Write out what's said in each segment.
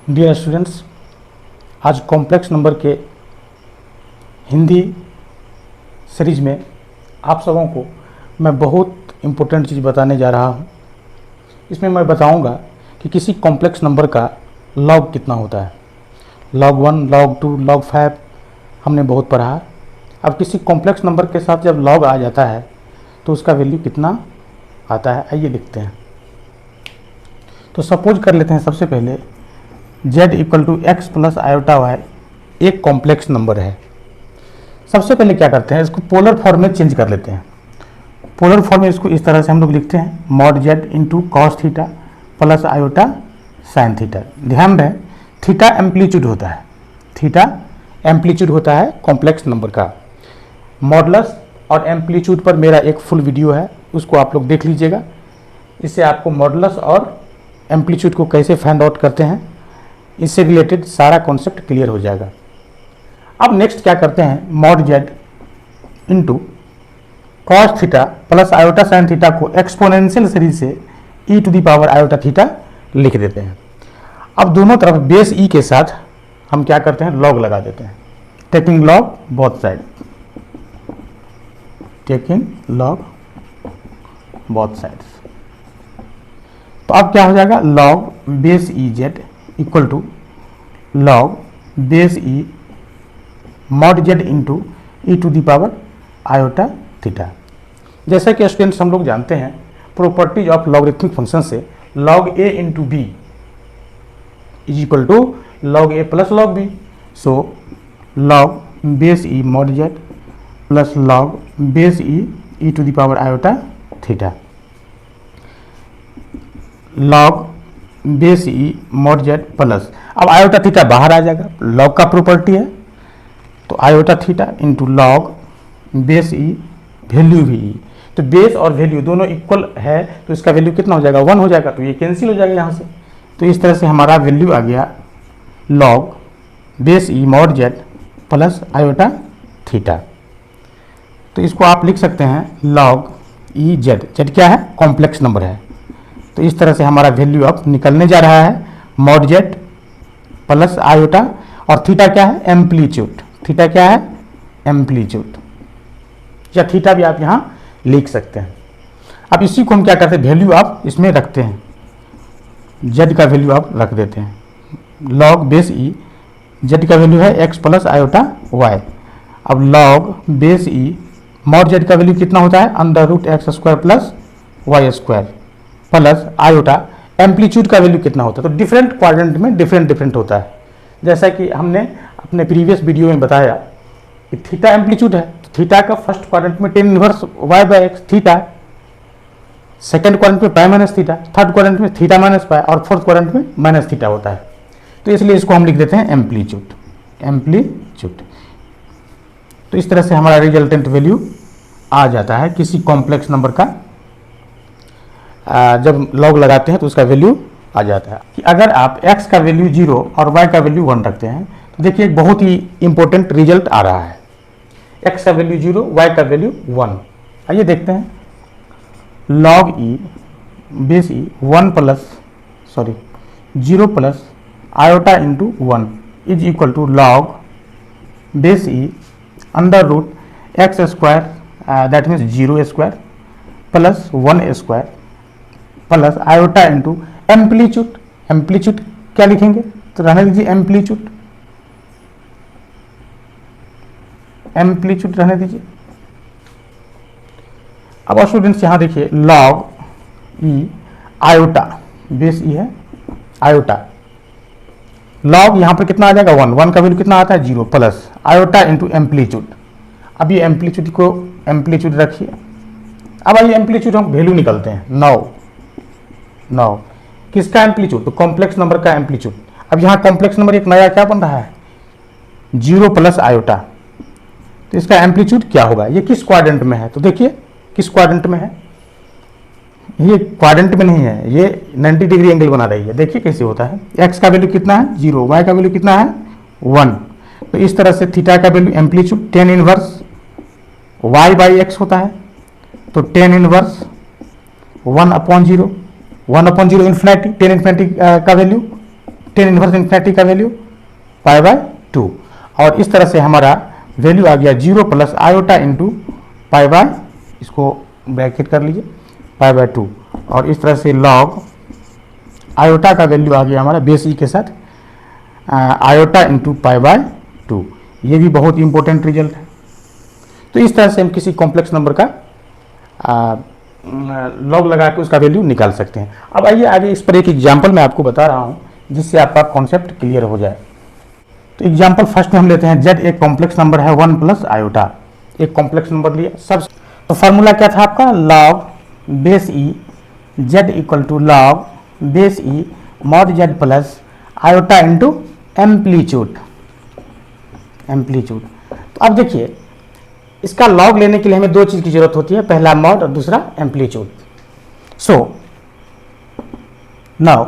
Dear students, आज complex number के Hindi series में आप सबों को मैं बहुत इम्पोर्टेंट चीज़ बताने जा रहा हूँ। इसमें मैं बताऊँगा कि किसी कॉम्प्लेक्स नंबर का लॉग कितना होता है। लॉग 1, लॉग 2, लॉग 5 हमने बहुत पढ़ा है। अब किसी कॉम्प्लेक्स नंबर के साथ जब लॉग आ जाता है तो उसका वैल्यू कितना आता है, आइए देखते हैं। तो सपोज कर लेते हैं सबसे पहले z equal to X plus iota Y एक कॉम्प्लेक्स नंबर है। सबसे पहले क्या करते हैं, इसको पोलर फॉर्म में चेंज कर लेते हैं। पोलर फॉर्म में इसको इस तरह से हम लोग लिखते हैं mod z into cos theta plus iota sine theta. ध्यान रहे थीटा एम्पलीट्यूड होता है, थीटा एम्पलीट्यूड होता है कॉम्प्लेक्स नंबर का। मॉडलस और एम्पलीट्यूड पर मेरा एक फुल वीडियो है, उसको आप लोग देख लीजिएगा। इससे आपको मॉडलस और एम्पलीट्यूड को कैसे फाइंड आउट करते हैं इससे रिलेटेड सारा कॉन्सेप्ट क्लियर हो जाएगा। अब नेक्स्ट क्या करते हैं, mod Z into cos theta plus iota sine theta को एक्सपोनेंशियल सीरीज से E to the power iota theta लिख देते हैं। अब दोनों तरफ बेस ई के साथ हम क्या करते हैं, लॉग लगा देते हैं। Taking log both side, taking log both sides. तो अब क्या हो जाएगा, log base E Z equal to log base E mod Z into E to the power iota theta. जैसा कि स्टूडेंट्स हम लोग जानते हैं प्रॉपर्टीज ऑफ लॉगरिथमिक फंक्शन से log A into B is equal to log A plus log B. So log base E mod Z plus log base E to the power iota theta. Log base E mod Z plus, अब iota theta बाहर आ जाएगा, log का property है, तो iota theta into log base ई value भी ई। तो base और value दोनों इक्वल है तो इसका वैल्यू कितना हो जाएगा, 1 हो जाएगा, तो ये कैंसिल हो जाएगा यहाँ से। तो इस तरह से हमारा वैल्यू आ गया लॉग बेस ई mod Z plus iota theta. तो इसको आप लिख सकते हैं लॉग ई जेड, जेड क्या है, कॉम्प्लेक्स नंबर है। तो इस तरह से हमारा वैल्यू अब निकलने जा रहा है मॉड जेड प्लस आयोटा, और थीटा क्या है, एम्पलीट्यूड। थीटा क्या है, एम्पलीट्यूड, या थीटा भी आप यहाँ लिख सकते हैं। अब इसी को हम क्या करते हैं, वैल्यू आप इसमें रखते हैं, जेड का वैल्यू आप रख देते हैं। लॉग बेस ई जेड का वैल्यू है एक्स प्लस आयोटा वाई। अब लॉग बेस ई मॉड जेड का वैल्यू कितना होता है, under root X square plus Y square plus iota. Amplitude का वैल्यू कितना होता है, तो डिफरेंट क्वाड्रेंट में डिफरेंट होता है। जैसा कि हमने अपने प्रीवियस वीडियो में बताया कि थीटा एम्पलीट्यूड है, तो थीटा का फर्स्ट क्वाड्रेंट में tan inverse Y by X theta, second quadrant में pi minus theta, third quadrant में थीटा माइनस पाई, और फोर्थ क्वाड्रेंट में माइनस थीटा होता है। तो इसलिए इसको हम लिख देते हैं एम्पलीट्यूड, एम्पलीट्यूड। तो इस तरह से हमारा रिजल्टेंट वैल्यू आ जाता है किसी कॉम्प्लेक्स नंबर का। जब लॉग लगाते हैं तो उसका वैल्यू आ जाता है। कि अगर आप x का वैल्यू 0 और y का वैल्यू 1 रखते हैं तो देखिए एक बहुत ही इंपॉर्टेंट रिजल्ट आ रहा है। x का वैल्यू 0, y का वैल्यू 1। आइए देखते हैं, log E base E 0 plus iota into 1 is equal to log base E under root X square, that means 0 square plus 1 square plus iota into amplitude. Amplitude क्या लिखेंगे, तो रहने दीजिए एम्पलीट्यूड, एम्पलीट्यूड रहने दीजिए। अब स्टूडेंट्स यहाँ देखिए लॉग ई आयोटा बेस ई है आयोटा, लॉग यहाँ पर कितना आ जाएगा 1 का वैल्यू कितना आता है 0 प्लस आयोटा इंटू एम्पलीट्यूड। अब ये एम्पलीट्यूड को एम्पलीट्यूड रखिए। अब आइए एम्पलीट्यूड हम वैल्यू निकलते हैं 9 किसका एम्पलीट्यूड, तो कॉम्प्लेक्स नंबर का एम्पलीट्यूड। अब यहाँ कॉम्प्लेक्स नंबर एक नया क्या बन रहा है 0 प्लस आयोटा, तो इसका एम्पलीट्यूड क्या होगा, ये किस क्वाड्रेंट में है, तो देखिए किस क्वाड्रेंट में है, ये क्वाड्रेंट में नहीं है, ये 90 डिग्री एंगल बना रही है। देखिए कैसे होता है, x का वैल्यू कितना है 0, y का वैल्यु कितना है 1। तो इस तरह से थीटा का value amplitude tan inverse y by x होता है, तो tan inverse 1/0 infinity, tan infinity का वैल्यू टेन इनवर्स इन्फिनिटी का वैल्यू पाई बाय 2, और इस तरह से हमारा वैल्यू आ गया 0 plus iota into pi bye, इसको ब्रैकेट कर लीजिए, पाई बाय 2, और इस तरह से लॉग आयोटा का वैल्यू आ गया हमारा बेस ई के साथ आयोटा इंटू पाई बाय 2। ये भी बहुत इंपॉर्टेंट रिजल्ट है। तो इस तरह से हम किसी कॉम्प्लेक्स नंबर का लॉग लगा के उसका वैल्यू निकाल सकते हैं। अब आइए आगे इस पर एक एग्जांपल मैं आपको बता रहा हूँ जिससे आपका कॉन्सेप्ट क्लियर हो जाए। तो एग्जांपल फर्स्ट में हम लेते हैं z एक कॉम्प्लेक्स नंबर है 1 प्लस आयोटा, एक कॉम्प्लेक्स नंबर लिया सब। तो फार्मूला क्या था आपका, log base E z equal to log base E mod z plus iota into amplitude. तो अब देखिए इसका लॉग लेने के लिए हमें दो चीज़ की जरूरत होती है, पहला मॉड और दूसरा amplitude. So now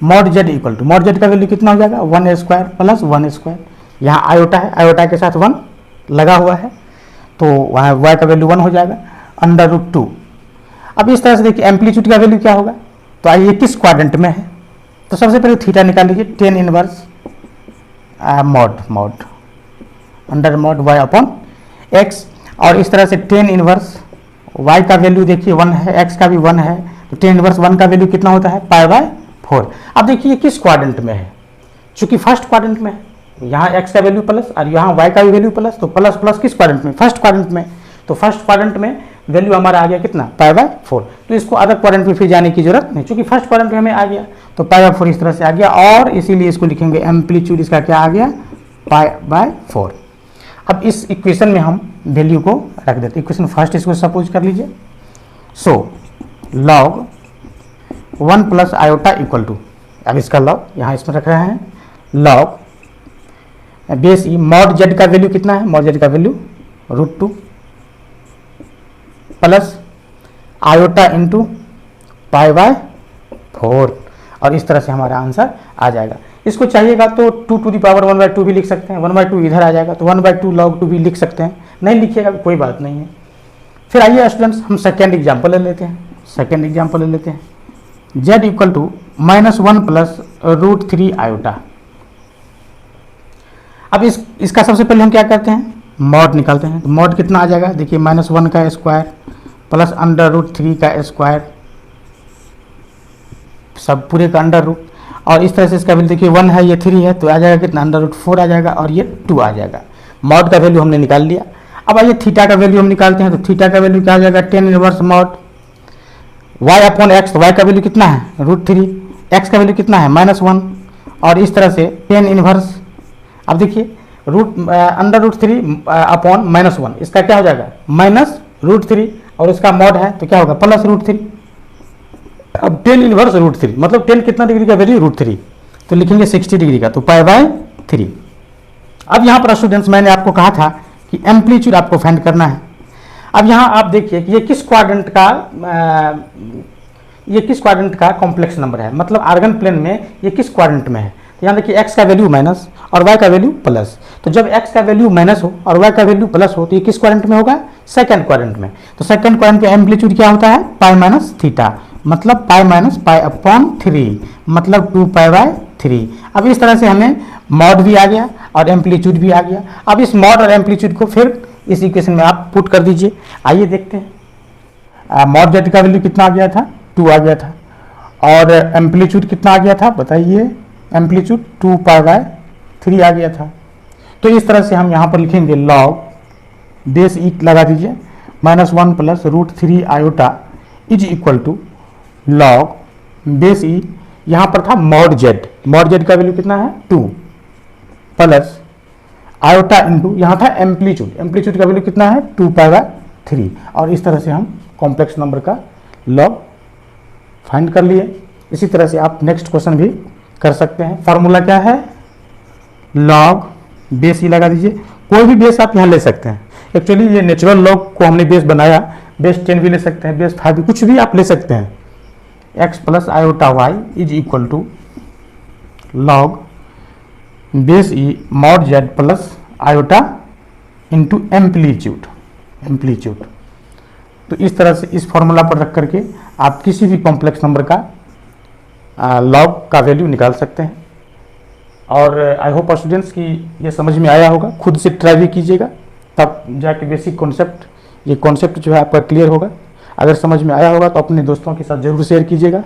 mod Z equal to, mod Z का वैल्यू कितना हो जाएगा 1 स्क्वायर प्लस 1 स्क्वायर, यहाँ आयोटा है, आयोटा के साथ 1 लगा हुआ है तो वहाँ y का वैल्यू 1 हो जाएगा अंडर रूट 2। अब इस तरह से देखिए एम्पलीट्यूड का वैल्यू क्या होगा, तो आइए किस क्वाड्रेंट में है, तो सबसे पहले थीटा निकाल लीजिए, tan inverse mod under mod y upon x, और इस तरह से टेन इनवर्स y का वैल्यू देखिए 1 है, x का भी 1 है, तो टेन इनवर्स 1 का वैल्यू कितना होता है पाई बाय 4। अब देखिए किस क्वाड्रेंट में है, चूंकि फर्स्ट क्वाड्रेंट में है, यहाँ x का वैल्यू प्लस और यहाँ y का भी वैल्यू प्लस, तो प्लस प्लस किस क्वाड्रेंट में, फर्स्ट क्वाड्रेंट में। तो फर्स्ट क्वाड्रेंट में वैल्यू हमारा आ गया कितना पाई बाय 4, तो इसको अदर क्वाड्रेंट में फिर जाने की जरूरत नहीं, चूंकि फर्स्ट क्वाड्रेंट में हमें आ गया तो पाई बाय 4 इस तरह से आ गया, और इसीलिए इसको लिखेंगे एम्पलीट्यूड इसका क्या आ गया पाई बाय 4। अब इस इक्वेशन में हम वैल्यू को रख देते हैं, इक्वेशन फर्स्ट इसको सपोज कर लीजिए। So log 1 plus iota equal to, अब इसका लॉग यहाँ इसमें रख रहे हैं, लॉग बेस ई मॉड जेड का वैल्यू कितना है, मॉड जेड का value √2 plus iota into pi by 4, और इस तरह से हमारा आंसर आ जाएगा। इसको चाहिएगा तो 2 टू द पावर 1/2 भी लिख सकते हैं, 1/2 इधर आ जाएगा तो 1/2 log 2 भी लिख सकते हैं, नहीं लिखिएगा कोई बात नहीं है। फिर आइए स्टूडेंट्स हम सेकेंड एग्जाम्पल ले लेते हैं, z equal to -1 plus √3 iota. अब इसका सबसे पहले हम क्या करते हैं, मॉड निकालते हैं। तो मॉड कितना आ जाएगा, देखिए -1 का स्क्वायर प्लस अंडर रूट 3 का स्क्वायर, सब पूरे का अंडर रूट, और इस तरह से इसका वैल्यू देखिए 1 है, ये 3 है, तो आ जाएगा कितना अंडर रूट 4 आ जाएगा, और ये 2 आ जाएगा। मॉड का वैल्यू हमने निकाल लिया। अब आइए थीटा का वैल्यू हम निकालते हैं, तो थीटा का वैल्यू क्या आ जाएगा, tan inverse mod y upon x, तो y का वैल्यू कितना है √3, x का वैल्यू कितना है -1, और इस तरह से टेन इनवर्स, अब देखिए अंडर रूट 3 अपॉन -1, इसका क्या हो जाएगा -√3, और इसका मॉड है तो क्या होगा +√3। अब टेन इनवर्स √3 मतलब टेन कितना डिग्री का वैल्यू √3, तो लिखेंगे 60 डिग्री का, तो पाई बाय 3। अब यहाँ पर स्टूडेंट्स मैंने आपको कहा था कि एम्पलीट्यूड आपको फाइंड करना है। अब यहाँ आप देखिए कि ये किस क्वाड्रेंट का कॉम्प्लेक्स नंबर है, मतलब आर्गन प्लेन में ये किस क्वाड्रेंट में है। तो यहाँ देखिए x का वैल्यू माइनस और y का वैल्यू प्लस, तो जब x का वैल्यू माइनस हो और y का वैल्यू प्लस हो तो ये किस क्वाड्रेंट में होगा, सेकंड क्वाड्रेंट में। तो सेकंड क्वाड्रेंट में एम्पलीट्यूड क्या होता है पाई माइनस थीटा, मतलब पाई माइनस पाई अपॉन 3, मतलब 2 पाई बाय 3। अब इस तरह से हमें मॉड भी आ गया और एम्पलीट्यूड भी आ गया। अब इस मॉड और एम्पलीट्यूड को फिर इस इक्वेशन में आप पुट कर दीजिए। आइए देखते हैं मॉड जेड का वैल्यू कितना आ गया था 2 आ गया था, और एम्पलीट्यूड कितना आ गया था बताइए, एम्पलीट्यूड 2 पाई बाय 3 आ गया था। तो इस तरह से हम यहाँ पर लिखेंगे लॉग बेस ई लगा दीजिए -1 plus √3 iota is equal to log base E, यहाँ पर था मॉड जेड का वैल्यू कितना है 2 प्लस आयोटा इंटू यहाँ था एम्पलीट्यूड का वैल्यू कितना है 2 पाई बाय 3, और इस तरह से हम कॉम्प्लेक्स नंबर का लॉग फाइंड कर लिए। इसी तरह से आप नेक्स्ट क्वेश्चन भी कर सकते हैं। फार्मूला क्या है, लॉग बेस ही लगा दीजिए, कोई भी बेस आप यहाँ ले सकते हैं। एक्चुअली ये नेचुरल लॉग को हमने बेस बनाया, बेस 10 भी ले सकते हैं, बेस 5 भी, कुछ भी आप ले सकते हैं। x plus iota y is equal to log base E mod Z plus iota into amplitude. तो इस तरह से इस फॉर्मूला पर रख करके आप किसी भी कॉम्प्लेक्स नंबर का लॉग का वैल्यू निकाल सकते हैं। और आई होप स्टूडेंट्स की ये समझ में आया होगा, खुद से ट्राई भी कीजिएगा तब जाके बेसिक कॉन्सेप्ट जो है आपका क्लियर होगा। अगर समझ में आया होगा तो अपने दोस्तों के साथ ज़रूर शेयर कीजिएगा।